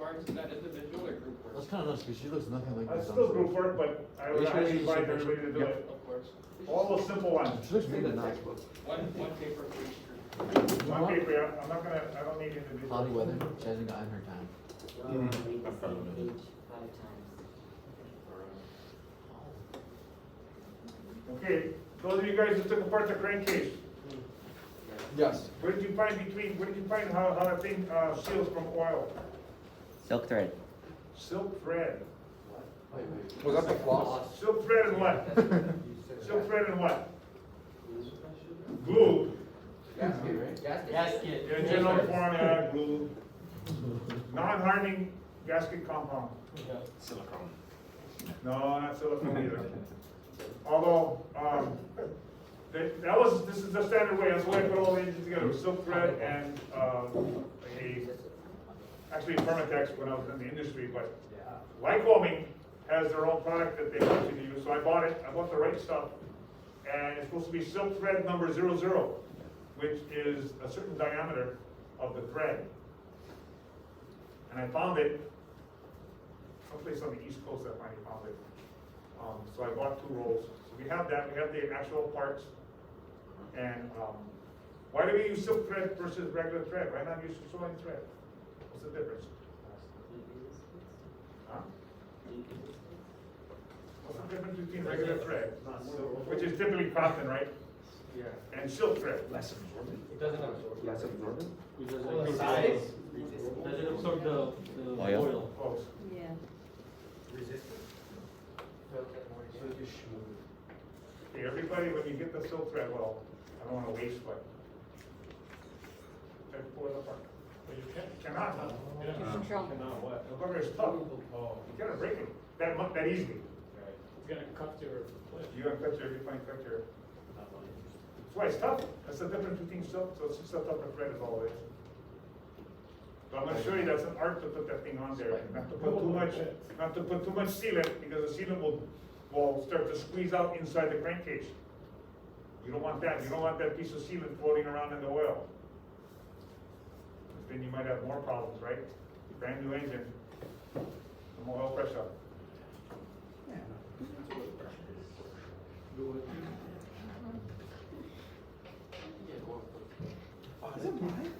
parts, is that individual or group work? That's kind of nice because she looks nothing like It's this. still group work, but I would Are you sure highly this is the advise same everybody to do picture? it. Of course. All those simple ones. She looks really nice. One paper for each group. One paper, yeah, I'm not gonna, I don't need individual. Cloudy weather, she hasn't gotten her time. Read the same page 5 times. Okay, those of you guys who took apart the crankcase, Yes. what did you find how that thing seals from oil? Silk thread. Silk thread. Was that the floss? Silk thread and what? Silk thread and what? Glue. Gasket, right? Gasket. In general form, yeah, glue. Non-hardening gasket compound. Silicone. No, not silicone either. Although, this is the standard way, that's the way I put all the engines together, with silk thread and, actually Permatex when I was in the industry, but Lycoming has their own product that they want you to use, so I bought it, I bought the right stuff, and it's supposed to be silk thread number 00, which is a certain diameter of the thread. And I found it someplace on the East Coast. I finally found it. So I bought 2 rolls. So we have that. We have the actual parts. And why do we use silk thread versus regular thread? Why not use sewing thread? What's the difference? Huh? What's the difference between regular thread, which is typically cotton, right? Yeah. And silk thread. Less absorbent. It doesn't absorb. Less absorbent? Because Oh, it the size. size. Does it absorb the Oil? oil? Close. Yeah. Resistant. Okay, everybody, when you get the silk thread, well, I don't want to waste, but try to pull it apart. But you cannot. Control. The bugger is tough. You gotta break it that easily. It's gonna cut your flip. You're gonna cut your, that's why it's tough. That's the difference between silk, so it's just a tougher thread is all it is. But I'm gonna show you that's an art to put that thing on there, not to put too much sealant, because the sealant will start to squeeze out inside the crankcase. You don't want that. You don't want that piece of sealant floating around in the oil. Then you might have more problems, right? Brand new engine, no oil pressure. Is it mine?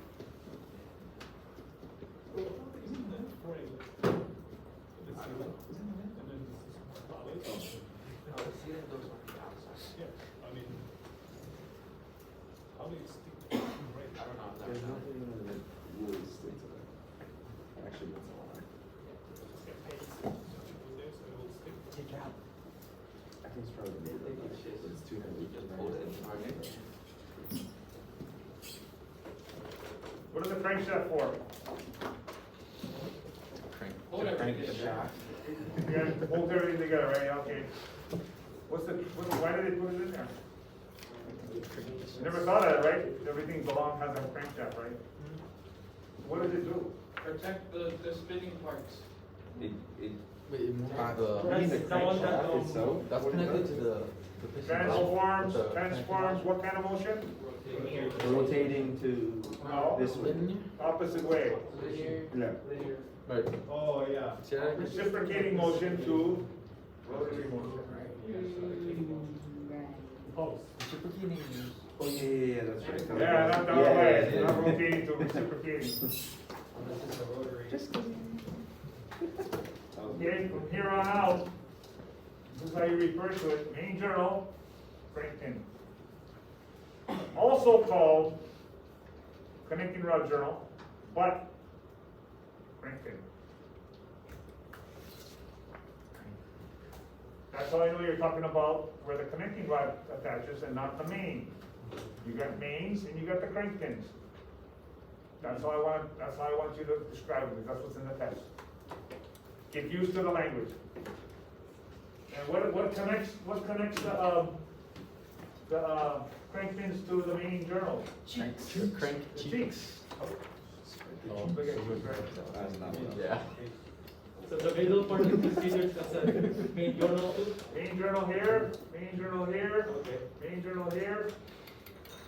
There's nothing that really sticks to that. Actually, that's a lie. I think it's probably the neighbor, but it's too heavy. What is the crankshaft for? Hold everything. You gotta hold everything together, right? Okay. Why did they put it in there? You never thought of that, right? Everything belongs, has a crankshaft, right? What does it do? Protect the spinning parts. It Wait, it moves That's the, the one that, that's connected to the piston valve. Transforms what kind of motion? rotating to No, this way. opposite way. Yeah. Right. Oh, yeah. See that? Reciprocating motion to rotary motion, right? Pulse. Reciprocating is. Oh, yeah, that's right. Yeah, not that way, not rotating to reciprocating. Just Okay, from here on out, this is how you refer to it, main journal, crank pin. Also called connecting rod journal, but crank pin. That's how I know you're talking about where the connecting rod attaches and not the main. You got mains and you got the crank pins. That's how I want you to describe it, because that's what's in the test. Get used to the language. And what connects the crank pins to the main journal? Crank The cheeks. cheeks. Oh, Look at you, That's not what yeah. So the middle part is considered as a main journal too? Main journal here, main journal here, Okay. main journal here,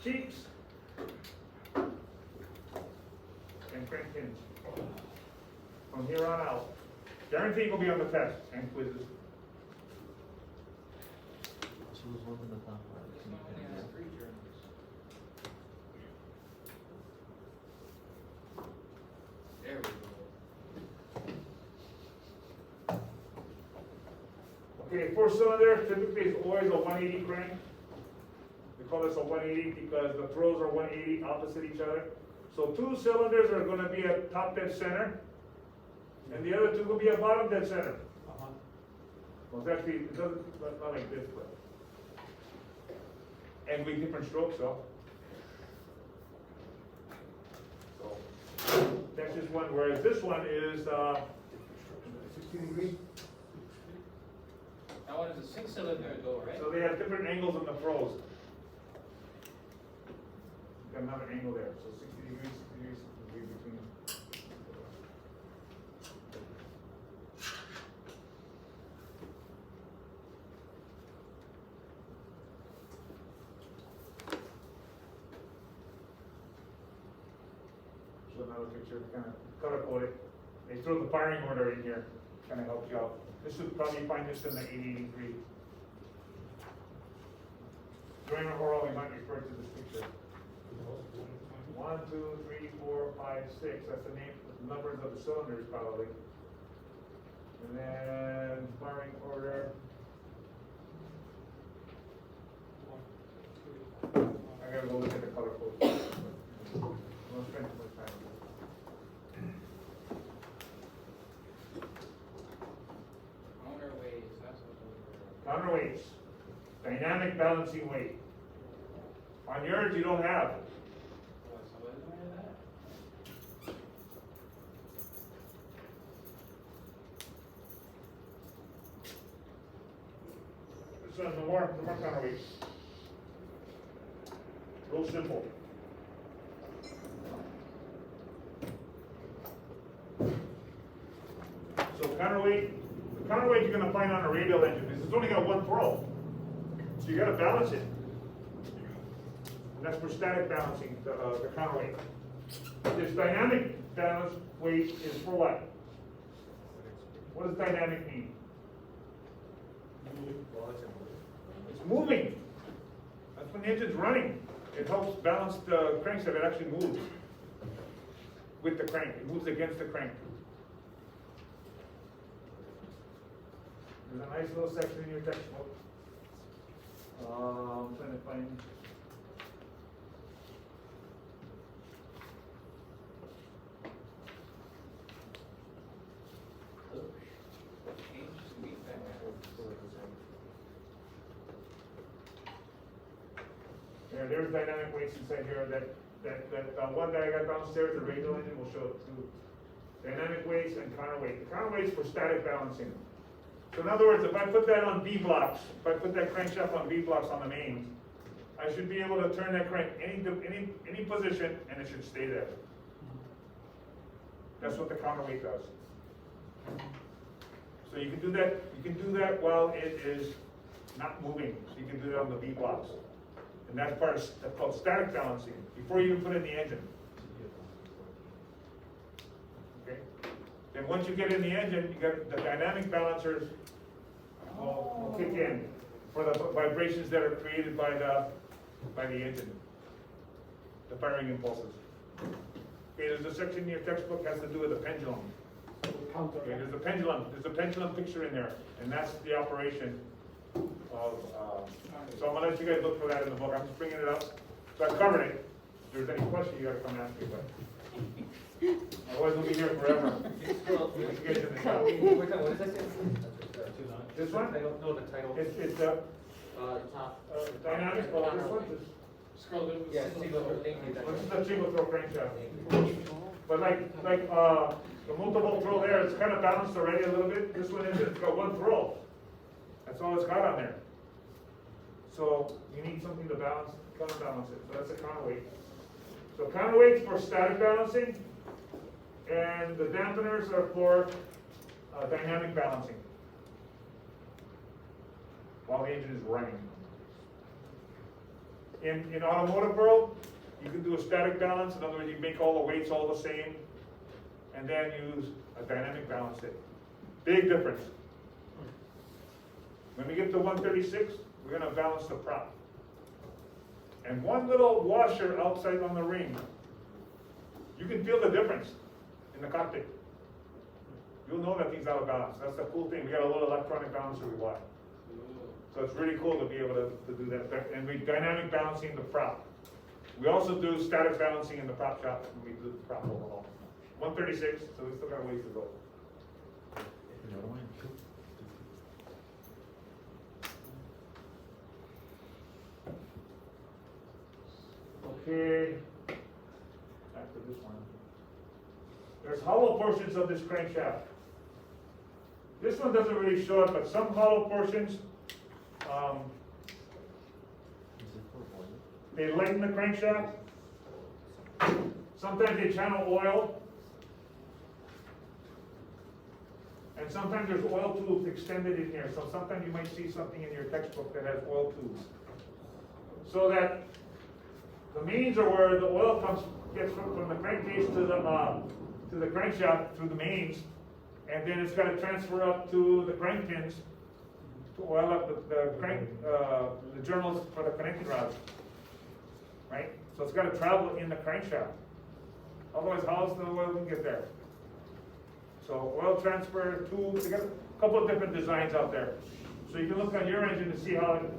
cheeks, and crank pins. from here on out. Guaranteed will be on the test and quizzes. There we go. Okay, 4-cylinder typically is always a 180 crank. We call this a 180 because the throws are 180 opposite each other. So 2 cylinders are going to be at top dead center, and the other 2 will be at bottom dead center. Well, it's actually, it doesn't, not like this, but. And with different strokes, though. So, that's just one, whereas this one is, 60 degrees. That one is a 6-cylinder though, right? So they have different angles on the throws. Got another angle there, so 60 degrees, 60 degrees, 60 degrees between them. So another picture, kind of color coded. They throw the firing order in here, kind of helps you out. This would probably find this in the 8083. Joiner Oral, we might refer to this picture. 1, 2, 3, 4, 5, 6. That's the name, the numbers of the cylinders probably. And then firing order. I gotta go look at the color code. Don't spend too much time on this. Counterweights, that's what those Counterweights, dynamic balancing weight. On yours, you don't have. What, somebody's doing that? So no more counterweights. Real simple. So counterweight, the counterweight you're gonna find on a radial engine because it's only got one throw. So you gotta balance it. And that's for static balancing, the counterweight. This dynamic balance weight is for what? What does dynamic mean? It's moving. That's when the engine's running. It helps balance the crankshaft. It actually moves with the crank. It moves against the crank. There's a nice little section in your textbook. I'm trying to find. There's dynamic weights inside here that one that I got downstairs, the radial engine will show it too. Dynamic weights and counterweight. The counterweight's for static balancing. So in other words, if I put that on B blocks, if I put that crankshaft on B blocks on the mains, I should be able to turn that crank any position and it should stay there. That's what the counterweight does. So you can do that while it is not moving. So you can do that on the B blocks. And that's called static balancing, before you even put in the engine. Okay? Then once you get in the engine, you got the dynamic balancers will kick in for the vibrations that are created by the engine, the firing impulses. Okay, there's a section in your textbook that has to do with the pendulum. Okay, there's a pendulum picture in there, and that's the operation of, so I'm gonna let you guys look for that in the book. I'm just bringing it up. So I covered it. If there's any question, you gotta come ask me, but otherwise we'll be here forever. Let's get to the top. What is this? This one? No, the title. It's Top. dynamic, well, this one is, Scroll down. Yeah, single, thank you. this is the single throw crankshaft. But like the multiple throw there, it's kind of balanced already a little bit. This one isn't, it's got one throw. That's all it's got on there. So you need something to counterbalance it. So that's a counterweight. So counterweights for static balancing, and the dampeners are for dynamic balancing while the engine is running. In automotive world, you can do a static balance. In other words, you make all the weights all the same, and then use a dynamic balance stick. Big difference. When we get to 136, we're gonna balance the prop. And one little washer outside on the ring, you can feel the difference in the cockpit. You'll know that thing's out of balance. That's the cool thing. We got a little electronic balancer we buy. So it's really cool to be able to do that. And we dynamic balancing the prop. We also do static balancing in the prop shop when we do the prop overhaul. 136, so we still got a ways to go. Okay, back to this one. There's hollow portions of this crankshaft. This one doesn't really show it, but some hollow portions, they lighten the crankshaft. Sometimes they channel oil. And sometimes there's oil tubes extended in here. So sometimes you might see something in your textbook that has oil tubes. So that the mains are where the oil gets from the crankcase to the crankshaft through the mains, and then it's got to transfer up to the crank pins to oil up the journals for the connecting rods, right? So it's got to travel in the crankshaft. Otherwise, how's the oil going to get there? So oil transfer tubes, they got a couple of different designs out there. So you can look on your engine to see how the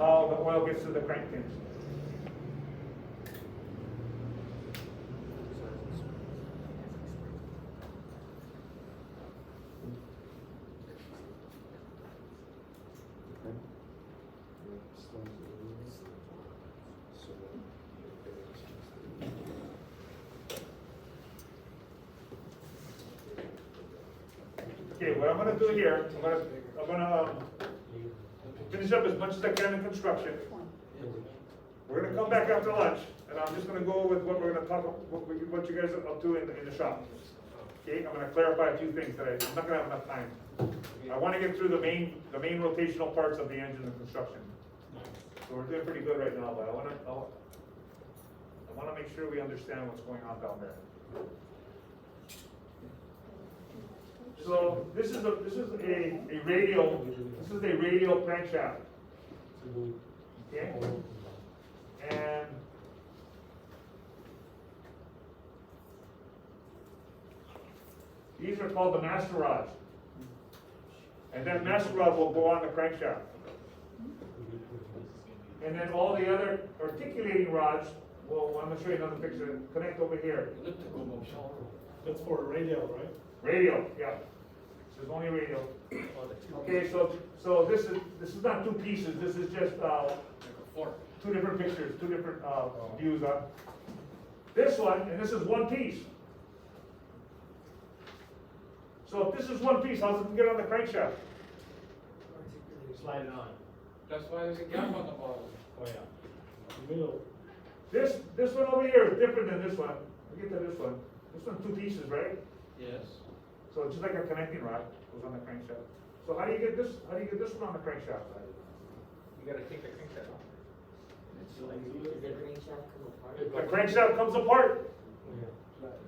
oil gets to the crank pins. Okay, what I'm going to do here, I'm going to finish up as much as I can in construction. We're going to come back after lunch, and I'm just going to go with what we're going to talk about, what you guys are up to in the shop. Okay, I'm going to clarify a few things that I'm not going to have enough time. I want to get through the main rotational parts of the engine and construction. So we're doing pretty good right now, but I want to make sure we understand what's going on down there. So this is a radial crankshaft. Okay? And these are called the master rods. And that master rod will go on the crankshaft. And then all the other articulating rods, well, I'm going to show you another picture, connect over here. That's for radial, right? Radial, yeah. This is only radial. Okay, so this is not two pieces. This is just two different pictures, two different views. This one and this is one piece. So if this is one piece, how's it gonna get on the crankshaft? Slide it on. That's why there's a gap on the bottom. Oh, yeah. Middle. This one over here is different than this one. We'll get to this one. This one's two pieces, right? Yes. So it's just like a connecting rod goes on the crankshaft. So how do you get this? How do you get this one on the crankshaft? You gotta take the crankshaft off. Does the crankshaft come apart? The crankshaft comes apart.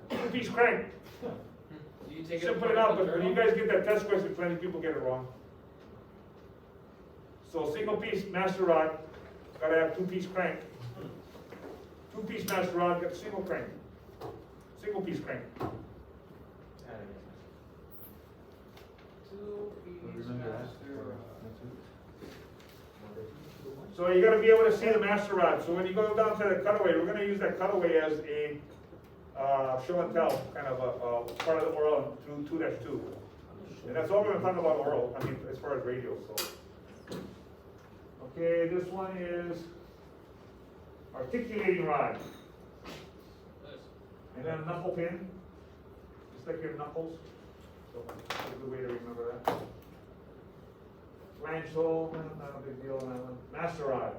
Two-piece crank. Do you take it Simple enough, but when you guys get that test question, plenty of people get it wrong. So single-piece master rod, gotta have two-piece crank. Two-piece master rod, got single crank. Single-piece crank. So you got to be able to see the master rod. So when you go down to the cutaway, we're going to use that cutaway as a show and tell, kind of a part of the oral through 2-2. And that's all we're going to talk about oral, I mean, as far as radio. So, okay, this one is articulating rod. And then a knuckle pin, just like your knuckles. So that's a good way to remember that. Flange hole, not a big deal on that one. Master rod.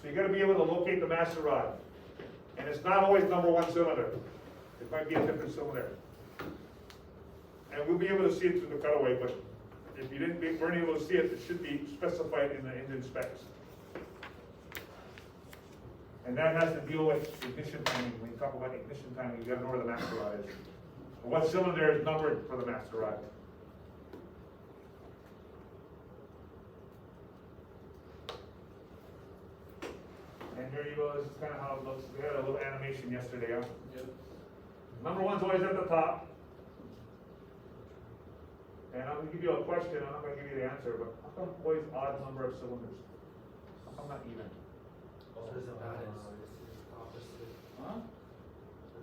So you got to be able to locate the master rod. And it's not always number one cylinder. It might be a different cylinder. And we'll be able to see it through the cutaway, but if you weren't able to see it, it should be specified in the engine specs. And that has to deal with ignition timing. When you talk about ignition timing, you gotta know where the master rod is. Or what cylinder is numbered for the master rod. And here you go, this is kind of how it looks. We had a little animation yesterday, huh? Yep. Number one's always at the top. And I'm gonna give you a question, I'm not gonna give you the answer, but how come always odd number of cylinders? How come not even? Huh?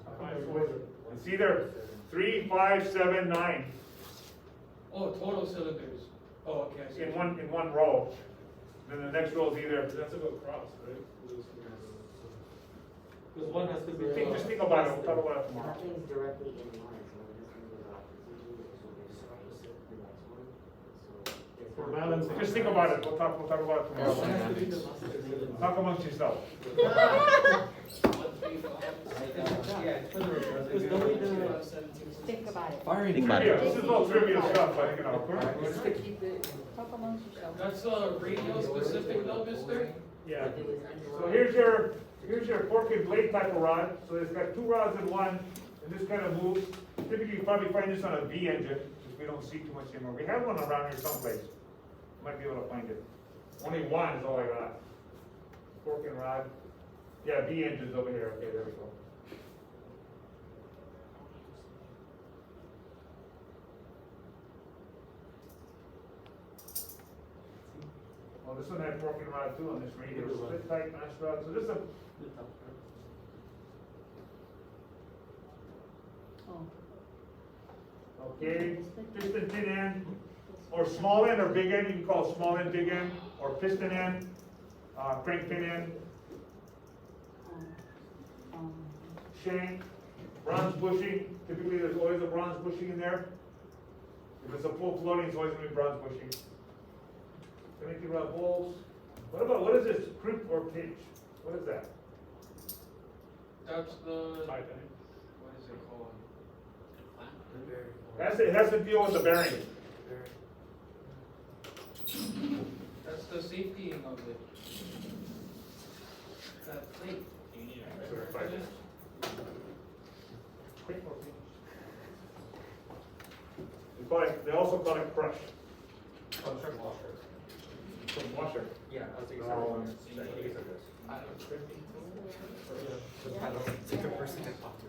How come it's always, it's either 3, 5, 7, 9 Oh, total cylinders. Oh, okay, I see. in one row. Then the next row is either, That's a good cross, right? Because one has to be. just think about it, we'll talk about it tomorrow. Nothing's directly in line, so when this one goes opposite, so there's opposite the next one. So there's For not- balancing. Just think about it, we'll talk about it One tomorrow. has to be the master cylinder. Talk amongst yourself. Because the way the. Think about it. Trivia, this is all trivia stuff, but you know. Just to keep it. Talk amongst yourselves. That's radio specific though, mister? Yeah. So here's your fork and blade type of rod. So it's got two rods in one, and this kind of moves. Typically, you probably find this on a V engine, because we don't see too much anymore. We have one around here someplace. Might be able to find it. Only one is all I got. Fork and rod. Yeah, V engine's over here. Okay, there we go. Oh, this one had fork and rod too on this radio. Split type master rod. So this is a Oh. okay, piston pin end, or small end or big end, you can call it small end, big end, or piston end, crank pin end, shank, bronze bushing, typically there's always a bronze bushing in there. If it's a full floating, it's always gonna be bronze bushing. Connecting rod bolts. What is this, crimp or pinch? What is that? That's the, Tight, eh? what is it called? It has to deal with the bearing. That's the safety of it. That plate. Crimp or pinch? They also call it crush. Washer. Yeah, I was thinking Oh. It's like a person that talked to.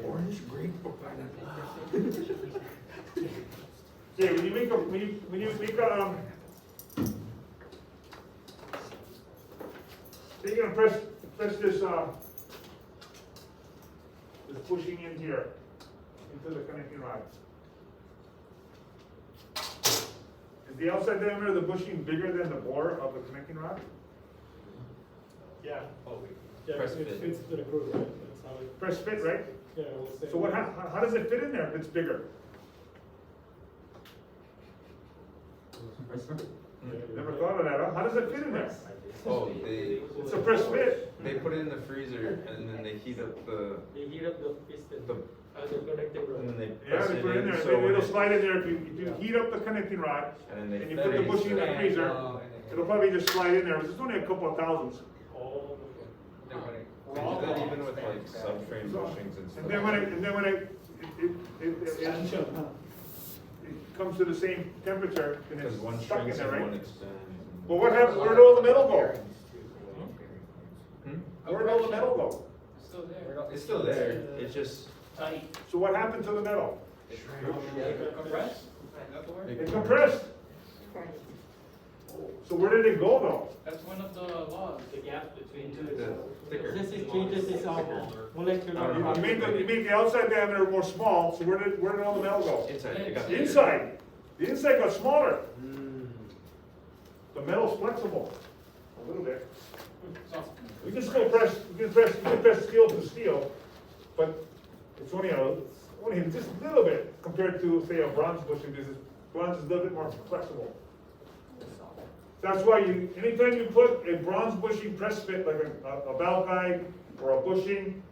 Orange, grape, or pineapple? Okay, when you make a, so you're gonna press this pushing in here into the connecting rod. Is the outside diameter of the bushing bigger than the bore of the connecting rod? Yeah. Oh, Yeah, Press it's fit. to the groove, right? That's how it, Press fit, right? yeah, we'll say. So how does it fit in there if it's bigger? Never thought of that, huh? How does it fit in there? Oh, It's a press fit. they put it in the freezer and then they heat up the, They heat up the piston, the, the connecting and then rod. they Yeah, press they it put it in in, there, so when it'll it, slide in there, if you heat up the connecting rod, and then and they you put the freeze bushing in the it. freezer, it'll probably just slide in there, it's only a couple of thousands. Oh, They do that even with like subframe bushings and stuff. And then when it essential, huh? comes to the same temperature, and Because it's one stuck in shrinks there, and one right? expands. But what happens, where did all the metal go? Hmm? Where did all the metal go? It's still there. It's still there, it's just, Tight. So what happened to the metal? Compressed? Is that the word? It compressed. So where did it go though? That's one of the laws. The gap between two. the thicker. This is changes its molecular. You made the outside diameter more small, so where did all the metal go? Inside, it got The inside. The inside got smaller. The metal's flexible, a little bit. We can still press steel to steel, but it's only just a little bit compared to, say, a bronze bushing, because bronze is a little bit more flexible. That's why anytime you put a bronze bushing press fit, like a valve guide or a bushing,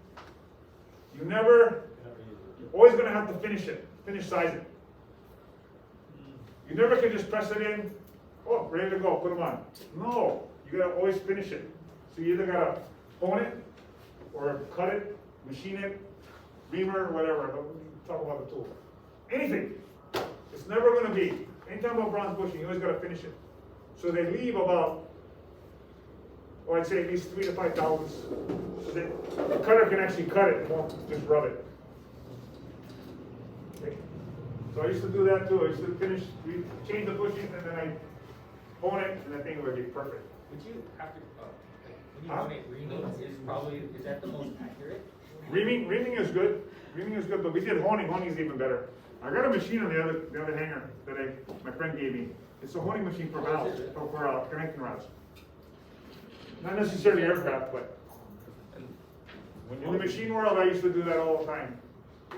you're always gonna have to finish sizing. You never can just press it in, oh, ready to go, put them on. No, you gotta always finish it. So you either gotta hone it, or cut it, machine it, reamer, whatever, but we talk about the tool. Anything, it's never gonna be, anytime about bronze bushing, you always gotta finish it. So they leave about, well, I'd say at least 3 to 5 thousandths, so that the cutter can actually cut it, won't just rub it. Okay. So I used to do that too, I used to finish, we change the bushings and then I hone it, and the thing would be perfect. Would you have to, when you Huh? donate reaming, is that the most accurate? Reaming is good, but we did honing is even better. I got a machine on the other hanger that my friend gave me. It's a honing machine for valves, for connecting rods. Not necessarily aircraft, but in the machine world, I used to do that all the time.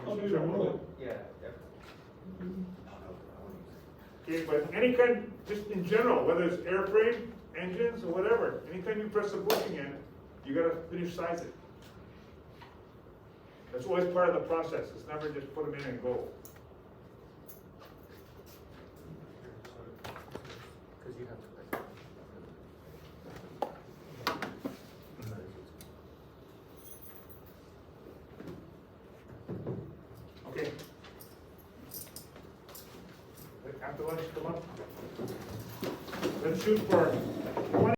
Oh, do you remove Yeah, definitely. Okay, but any kind, just in general, whether it's airframe, engines, or whatever, anytime you press the bushing in, you gotta finish size it. That's always part of the process. It's never just put them in and go. Because you have to. Okay. After lunch, come up. Let's shoot for 20.